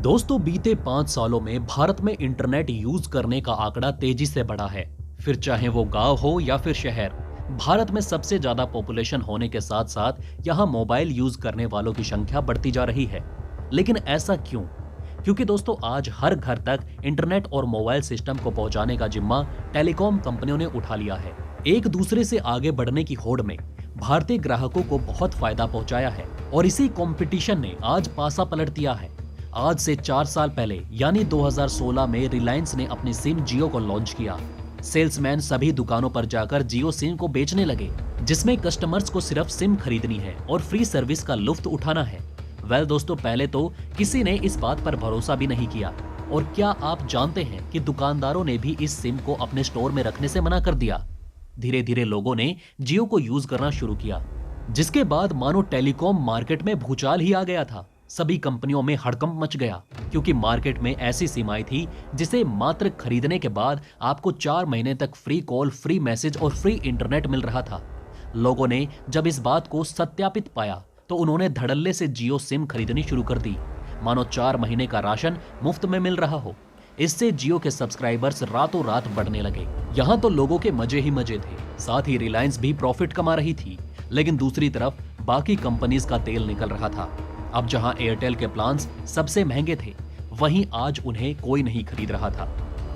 दोस्तों बीते 5 सालों में भारत में इंटरनेट यूज करने का आंकड़ा तेजी से बढ़ा है। फिर चाहे वो गांव हो या फिर शहर, भारत में सबसे ज्यादा पॉपुलेशन होने के साथ साथ यहाँ मोबाइल यूज करने वालों की संख्या बढ़ती जा रही है। लेकिन ऐसा क्यों? क्योंकि दोस्तों आज हर घर तक इंटरनेट और मोबाइल सिस्टम को पहुंचाने का जिम्मा टेलीकॉम कंपनियों ने उठा लिया है। एक दूसरे से आगे बढ़ने की होड़ में भारतीय ग्राहकों को बहुत फायदा पहुंचाया है और इसी कंपटीशन ने आज पासा पलट दिया है। आज से 4 साल पहले यानी 2016 में रिलायंस ने अपनी सिम जियो को लॉन्च किया। सेल्समैन सभी दुकानों पर जाकर जियो सिम को बेचने लगे, जिसमें कस्टमर्स को सिर्फ सिम खरीदनी है और फ्री सर्विस का लुत्फ उठाना है। दोस्तों पहले तो किसी ने इस बात पर भरोसा भी नहीं किया। और क्या आप जानते हैं कि दुकानदारों ने भी इस सिम को अपने स्टोर में रखने से मना कर दिया। धीरे धीरे लोगों ने जियो को यूज करना शुरू किया, जिसके बाद मानो टेलीकॉम मार्केट में भूचाल ही आ गया था। सभी कंपनियों में हड़कंप मच गया, क्योंकि मार्केट में ऐसी सिम आई थी जिसे मात्र खरीदने के बाद आपको 4 महीने तक फ्री कॉल, फ्री मैसेज और फ्री इंटरनेट मिल रहा था। लोगों ने जब इस बात को सत्यापित पाया तो उन्होंने धड़ल्ले से जियो सिम खरीदनी शुरू कर दी, मानो 4 महीने का राशन मुफ्त में मिल रहा हो। इससे जियो के सब्सक्राइबर्स रातों रात बढ़ने लगे। यहाँ तो लोगों के मजे ही मजे थे, साथ ही रिलायंस भी प्रॉफिट कमा रही थी। लेकिन दूसरी तरफ बाकी कंपनीज का तेल निकल रहा था। अब जहां एयरटेल के प्लान्स सबसे महंगे थे, वहीं आज उन्हें कोई नहीं खरीद रहा था।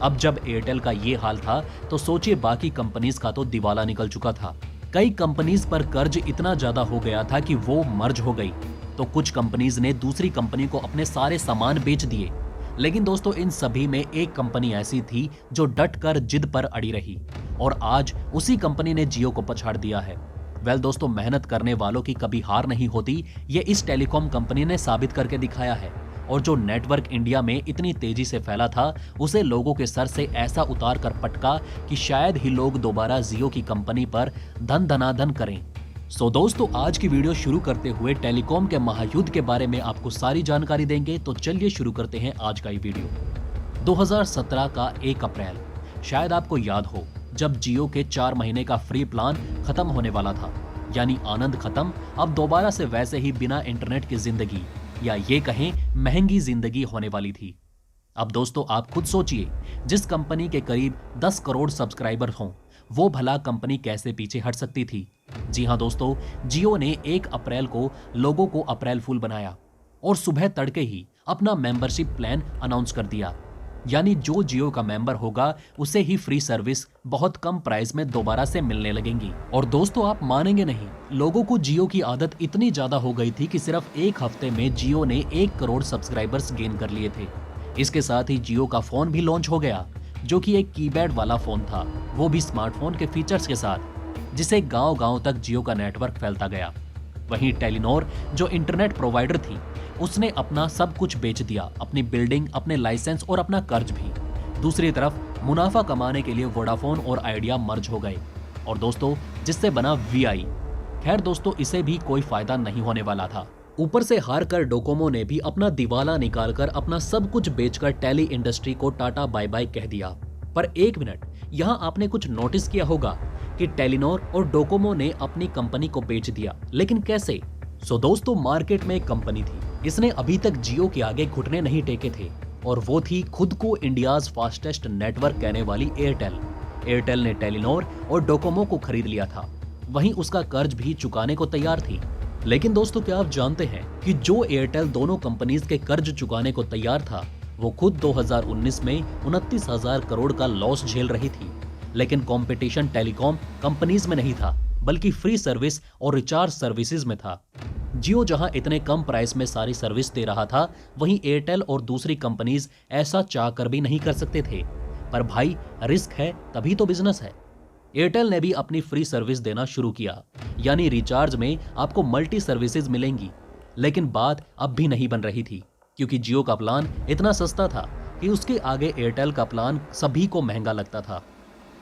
अब जब एयरटेल का ये हाल था तो सोचिए बाकी कंपनीज का तो दिवाला निकल चुका था। कई कंपनीज पर कर्ज इतना ज्यादा हो गया था कि वो मर्ज हो गई। तो कुछ कंपनीज ने दूसरी कंपनी को अपने सारे सामान बेच दिए। लेकिन दोस्तों इन सभी में एक कंपनी ऐसी थी जो डट कर जिद पर अड़ी रही, और आज उसी कंपनी ने जियो को पछाड़ दिया है। दोस्तों मेहनत करने वालों की कभी हार नहीं होती, ये इस टेलीकॉम कंपनी ने साबित करके दिखाया है। और जो नेटवर्क इंडिया में इतनी तेजी से फैला था, उसे लोगों के सर से ऐसा उतार कर पटका कि शायद ही लोग दोबारा जियो की कंपनी पर धन धनाधन करें। दोस्तों आज की वीडियो शुरू करते हुए टेलीकॉम के महायुद्ध के बारे में आपको सारी जानकारी देंगे। तो चलिए शुरू करते हैं आज का ये वीडियो। 2017 का 1 अप्रैल, शायद आपको याद हो, जब जियो के 4 महीने का फ्री प्लान खत्म होने वाला था, यानी आनंद खत्म। अब दोबारा से वैसे ही बिना इंटरनेट की जिंदगी, या ये कहें महंगी जिंदगी होने वाली थी। अब दोस्तों आप खुद सोचिए, जिस कंपनी के करीब 10 करोड़ सब्सक्राइबर हों, वो भला कंपनी कैसे पीछे हट सकती थी। जी हां दोस्तों, जियो ने 1 अप्रैल को लोगों को अप्रैल फूल बनाया और सुबह तड़के ही अपना मेंबरशिप प्लान अनाउंस कर दिया। यानी जो जियो का मेंबर होगा उसे ही फ्री सर्विस बहुत कम प्राइस में दोबारा से मिलने लगेंगी। और दोस्तों आप मानेंगे नहीं, लोगों को जियो की आदत इतनी ज्यादा हो गई थी कि सिर्फ 1 हफ्ते में जियो ने 1 करोड़ सब्सक्राइबर्स गेन कर लिए थे। इसके साथ ही जियो का फोन भी लॉन्च हो गया, जो कि एक कीपैड वाला फोन था, वो भी स्मार्टफोन के फीचर्स के साथ, जिसे गांव-गांव तक जियो का नेटवर्क फैलता गया। वहीं टेलीनॉर जो इंटरनेट प्रोवाइडर थी, उसने अपना सब कुछ बेच दिया, अपनी बिल्डिंग, अपने लाइसेंस और अपना कर्ज भी। दूसरी तरफ मुनाफा कमाने के लिए वोडाफोन और आइडिया मर्ज हो गए, और दोस्तों जिससे बना वीआई। खैर दोस्तों इसे भी कोई फायदा नहीं होने वाला था। ऊपर से हार कर डोकोमो ने भी अपना दिवाला निकालकर अपना सब कुछ बेचकर टेली इंडस्ट्री को टाटा बाय बाय कह दिया। पर एक मिनट, यहाँ आपने कुछ नोटिस किया होगा कि टेलीनॉर और डोकोमो ने अपनी कंपनी को बेच दिया, लेकिन कैसे? दोस्तों मार्केट में एक कंपनी थी, इसने अभी तक जियो के आगे घुटने नहीं टेके थे, और वो थी खुद को इंडियाज फास्टेस्ट नेटवर्क कहने वाली एयरटेल। एयरटेल ने टेलीनॉर और डोकोमो को खरीद लिया था, वहीं उसका कर्ज भी चुकाने को तैयार थी। लेकिन दोस्तों क्या आप जानते हैं कि जो एयरटेल दोनों कंपनीज के कर्ज चुकाने को तैयार था, वो खुद 2019 में 29,000 करोड़ का लॉस झेल रही थी। लेकिन कंपटीशन टेलीकॉम कंपनीज में नहीं था, बल्कि फ्री सर्विस और रिचार्ज सर्विसेज में था। जियो जहां इतने कम प्राइस में सारी सर्विस दे रहा था, वहीं एयरटेल और दूसरी कंपनीज ऐसा चाह कर भी नहीं कर सकते थे। पर भाई रिस्क है तभी तो बिजनेस है। एयरटेल ने भी अपनी फ्री सर्विस देना शुरू किया, यानी रिचार्ज में आपको मल्टी सर्विसेज मिलेंगी। लेकिन बात अब भी नहीं बन रही थी, क्योंकि जियो का प्लान इतना सस्ता था कि उसके आगे एयरटेल का प्लान सभी को महंगा लगता था।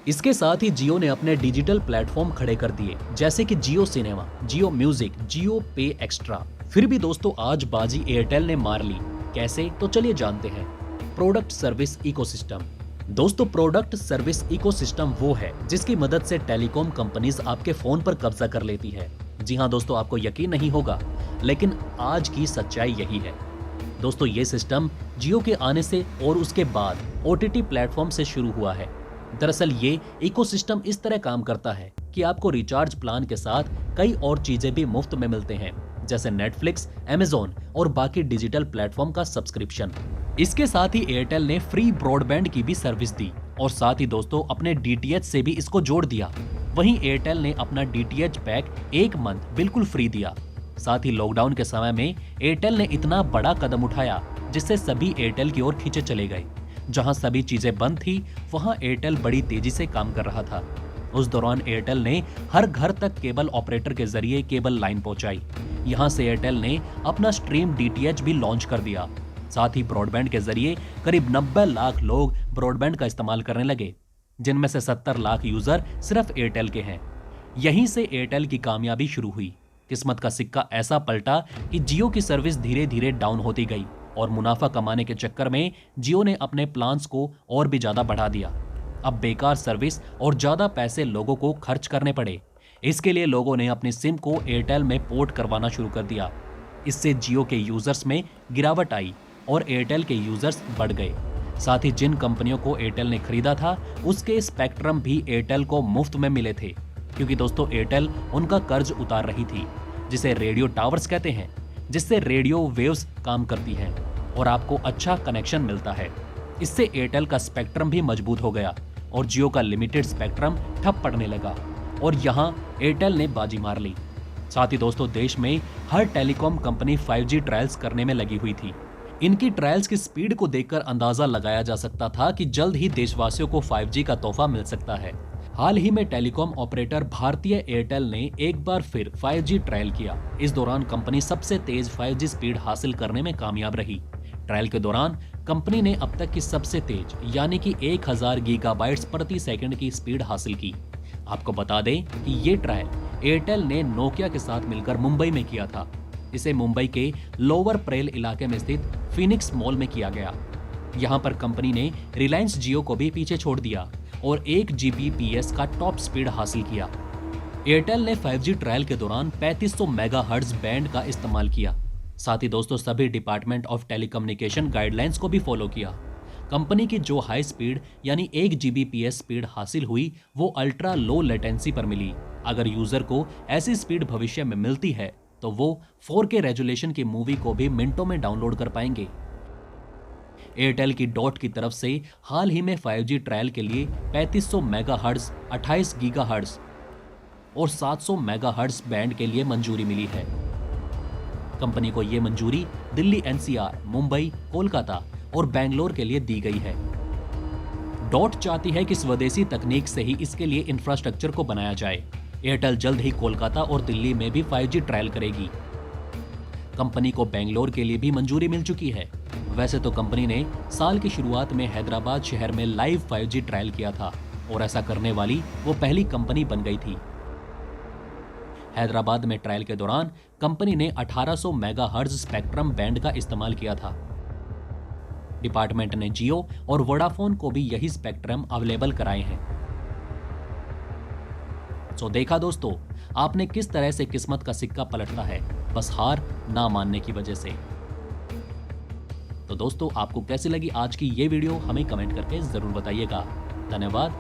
इसके साथ ही जियो ने अपने डिजिटल प्लेटफॉर्म खड़े कर दिए, जैसे कि जियो सिनेमा, जियो म्यूजिक, जियो पे एक्स्ट्रा। फिर भी दोस्तों आज बाजी एयरटेल ने मार ली। कैसे? तो चलिए जानते हैं। Product service ecosystem. दोस्तों प्रोडक्ट सर्विस इकोसिस्टम वो है जिसकी मदद से टेलीकॉम कंपनीज आपके फोन पर कब्जा कर लेती है। जी हाँ दोस्तों, आपको यकीन नहीं होगा, लेकिन आज की सच्चाई यही है। दोस्तों ये सिस्टम जियो के आने से और उसके बाद OTT प्लेटफॉर्म से शुरू हुआ है। दरअसल ये इकोसिस्टम इस तरह काम करता है कि आपको रिचार्ज प्लान के साथ कई और चीजें भी मुफ्त में मिलते हैं, जैसे नेटफ्लिक्स, अमेज़न और बाकी डिजिटल प्लेटफॉर्म का सब्सक्रिप्शन। इसके साथ ही एयरटेल ने फ्री ब्रॉडबैंड की भी सर्विस दी और साथ ही दोस्तों अपने DTH से भी इसको जोड़ दिया। वहीं एयरटेल ने अपना DTH पैक 1 मंथ बिल्कुल फ्री दिया। साथ ही लॉकडाउन के समय में एयरटेल ने इतना बड़ा कदम उठाया जिससे सभी एयरटेल की ओर खींचे चले गए। जहां सभी चीजें बंद थी वहां एयरटेल बड़ी तेजी से काम कर रहा था। उस दौरान एयरटेल ने हर घर तक केबल ऑपरेटर के जरिए केबल लाइन पहुंचाई। यहां से एयरटेल ने अपना स्ट्रीम DTH भी लॉन्च कर दिया। साथ ही ब्रॉडबैंड के जरिए करीब 90 लाख लोग ब्रॉडबैंड का इस्तेमाल करने लगे, जिनमें से 70 लाख यूजर सिर्फ एयरटेल के हैं। यहीं से एयरटेल की कामयाबी शुरू हुई। किस्मत का सिक्का ऐसा पलटा कि जियो की सर्विस धीरे धीरे डाउन होती गई और मुनाफा कमाने के चक्कर में जियो ने अपने प्लान्स को और भी ज्यादा बढ़ा दिया। अब बेकार सर्विस और ज्यादा पैसे लोगों को खर्च करने पड़े। इसके लिए लोगों ने अपनी सिम को एयरटेल में पोर्ट करवाना शुरू कर दिया। इससे जियो के यूजर्स में गिरावट आई और एयरटेल के यूजर्स बढ़ गए। साथ ही जिन कंपनियों को एयरटेल ने खरीदा था उसके स्पेक्ट्रम भी एयरटेल को मुफ्त में मिले थे, क्योंकि दोस्तों एयरटेल उनका कर्ज उतार रही थी, जिसे रेडियो टावर्स कहते हैं, जिससे रेडियो वेव्स काम करती हैं और आपको अच्छा कनेक्शन मिलता है। इससे एयरटेल का स्पेक्ट्रम भी मजबूत हो गया और जियो का लिमिटेड स्पेक्ट्रम ठप पड़ने लगा और यहां एयरटेल ने बाजी मार ली। साथ ही दोस्तों देश में हर टेलीकॉम कंपनी 5G ट्रायल्स करने में लगी हुई थी। इनकी ट्रायल्स की स्पीड को देखकर अंदाजा लगाया जा सकता था कि जल्द ही देशवासियों को 5G का तोहफा मिल सकता है। हाल ही में टेलीकॉम ऑपरेटर भारतीय एयरटेल ने एक बार फिर 5G ट्रायल किया। इस दौरान कंपनी सबसे तेज 5G स्पीड हासिल करने में कामयाब रही। ट्रायल के दौरान कंपनी ने अब तक की सबसे तेज यानी कि 1000 गीगाबाइट्स प्रति सेकंड की स्पीड हासिल की। आपको बता दें कि ये ट्रायल एयरटेल ने नोकिया के साथ मिलकर मुंबई में किया था। इसे मुंबई के लोअर परेल इलाके में स्थित फिनिक्स मॉल में किया गया। यहाँ पर कंपनी ने रिलायंस जियो को भी पीछे छोड़ दिया और 1 Gbps का टॉप स्पीड हासिल किया। एयरटेल ने 5G ट्रायल के दौरान 3500 मेगाहर्ट्ज बैंड का इस्तेमाल किया। साथ ही दोस्तों सभी डिपार्टमेंट ऑफ टेलीकम्युनिकेशन गाइडलाइंस को भी फॉलो किया। कंपनी की जो हाई स्पीड यानी 1 Gbps स्पीड हासिल हुई वो अल्ट्रा लो लेटेंसी पर मिली। अगर यूजर को ऐसी स्पीड भविष्य में मिलती है तो वो 4K रेजोल्यूशन की मूवी को भी मिनटों में डाउनलोड कर पाएंगे। एयरटेल की डॉट की तरफ से हाल ही में 5G ट्रायल के लिए 3500 मेगाहर्ट्ज, 28 गीगाहर्ट्ज और 700 मेगाहर्ट्ज बैंड के लिए मंजूरी मिली है। कंपनी को यह मंजूरी दिल्ली NCR, मुंबई, कोलकाता और बेंगलोर के लिए दी गई है। डॉट चाहती है कि स्वदेशी तकनीक से ही इसके लिए इंफ्रास्ट्रक्चर को बनाया जाए। एयरटेल जल्द ही कोलकाता और दिल्ली में भी 5G ट्रायल करेगी। कंपनी को बेंगलोर के लिए भी मंजूरी मिल चुकी है। वैसे तो कंपनी ने साल की शुरुआत में हैदराबाद शहर में लाइव 5G ट्रायल किया था और ऐसा करने वाली वो पहली कंपनी बन गई थी। हैदराबाद में ट्रायल के दौरान कंपनी ने 1800 मेगाहर्ट्ज स्पेक्ट्रम बैंड का इस्तेमाल किया था। डिपार्टमेंट ने जियो और वोडाफोन को भी यही स्पेक्ट्रम अवेलेबल कराए हैं। तो देखा दोस्तों, आपने किस तरह से किस्मत का सिक्का पलटता है, बस हार ना मानने की वजह से। तो दोस्तों आपको कैसी लगी आज की ये वीडियो हमें कमेंट करके जरूर बताइएगा। धन्यवाद।